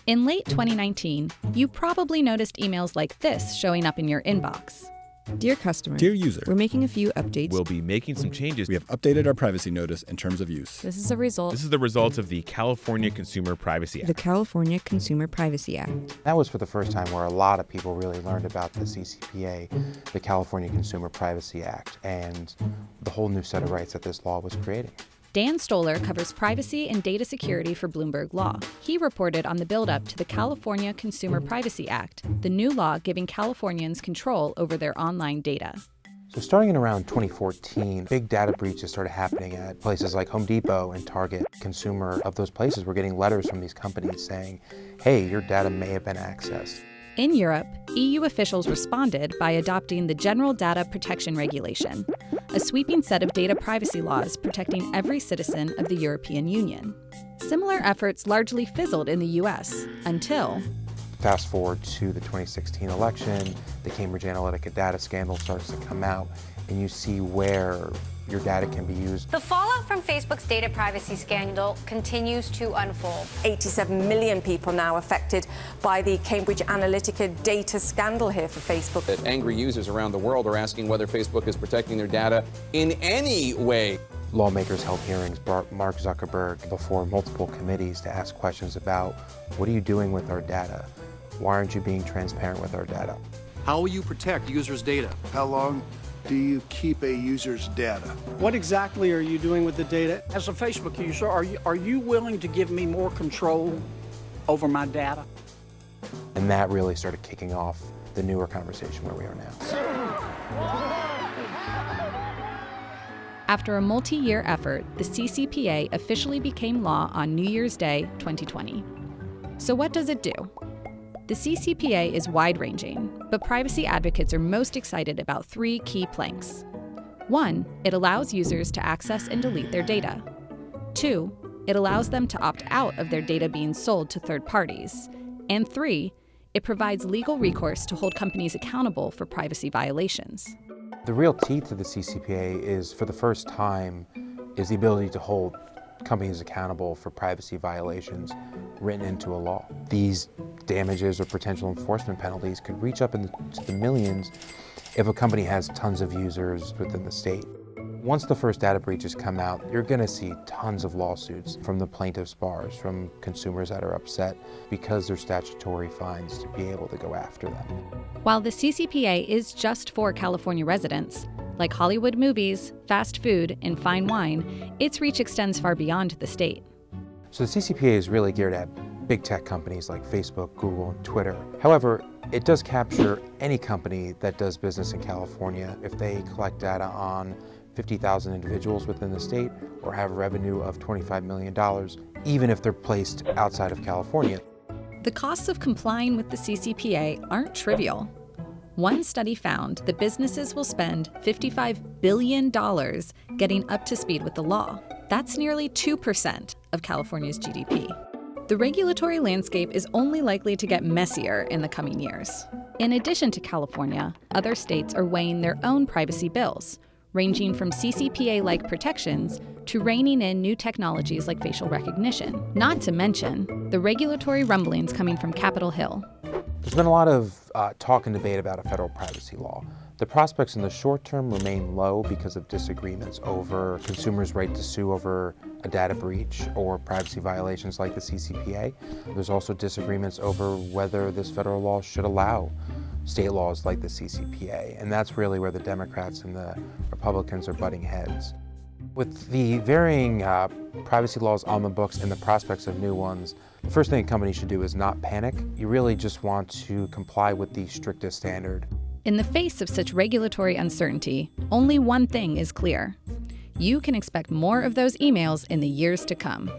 In late 2019, you probably noticed emails like this showing up in your inbox. Dear customer. Dear user. We're making a few updates. We'll be making some changes. We have updated our privacy notice and terms of use. This is the result of the California Consumer Privacy Act. The California Consumer Privacy Act. That was for the first time where a lot of people really learned about the CCPA, the California Consumer Privacy Act, and the whole new set of rights that this law was creating. Dan Stoller covers privacy and data security for Bloomberg Law. He reported on the build-up to the California Consumer Privacy Act, the new law giving Californians control over their online data. So starting in around 2014, big data breaches started happening at places like Home Depot and Target. Consumer of those places were getting letters from these companies saying, hey, your data may have been accessed. In Europe, EU officials responded by adopting the General Data Protection Regulation, a sweeping set of data privacy laws protecting every citizen of the European Union. Similar efforts largely fizzled in the US until... Fast forward to the 2016 election, the Cambridge Analytica data scandal starts to come out, and you see where your data can be used. The fallout from Facebook's data privacy scandal continues to unfold. 87 million people now affected by the Cambridge Analytica data scandal here for Facebook. That angry users around the world are asking whether Facebook is protecting their data in any way. Lawmakers held hearings, brought Mark Zuckerberg before multiple committees to ask questions about, what are you doing with our data? Why aren't you being transparent with our data? How will you protect users' data? How long do you keep a user's data? What exactly are you doing with the data? As a Facebook user, are you willing to give me more control over my data? And that really started kicking off the newer conversation where we are now. After a multi-year effort, the CCPA officially became law on New Year's Day 2020. So what does it do? The CCPA is wide-ranging, but privacy advocates are most excited about three key planks. 1, it allows users to access and delete their data. 2, it allows them to opt out of their data being sold to third parties. And 3, it provides legal recourse to hold companies accountable for privacy violations. The real teeth of the CCPA is, for the first time, is the ability to hold companies accountable for privacy violations written into a law. These damages or potential enforcement penalties could reach up into the millions if a company has tons of users within the state. Once the first data breaches come out, you're going to see tons of lawsuits from the plaintiffs' bars, from consumers that are upset because there's statutory fines to be able to go after them. While the CCPA is just for California residents, like Hollywood movies, fast food, and fine wine, its reach extends far beyond the state. So the CCPA is really geared at big tech companies like Facebook, Google, and Twitter. However, it does capture any company that does business in California if they collect data on 50,000 individuals within the state or have revenue of $25 million, even if they're placed outside of California. The costs of complying with the CCPA aren't trivial. One study found that businesses will spend $55 billion getting up to speed with the law. That's nearly 2% of California's GDP. The regulatory landscape is only likely to get messier in the coming years. In addition to California, other states are weighing their own privacy bills, ranging from CCPA-like protections to reining in new technologies like facial recognition. Not to mention the regulatory rumblings coming from Capitol Hill. There's been a lot of talk and debate about a federal privacy law. The prospects in the short term remain low because of disagreements over consumers' right to sue over a data breach or privacy violations like the CCPA. There's also disagreements over whether this federal law should allow state laws like the CCPA, and that's really where the Democrats and the Republicans are butting heads. With the varying privacy laws on the books and the prospects of new ones, the first thing a company should do is not panic. You really just want to comply with the strictest standard. In the face of such regulatory uncertainty, only one thing is clear. You can expect more of those emails in the years to come.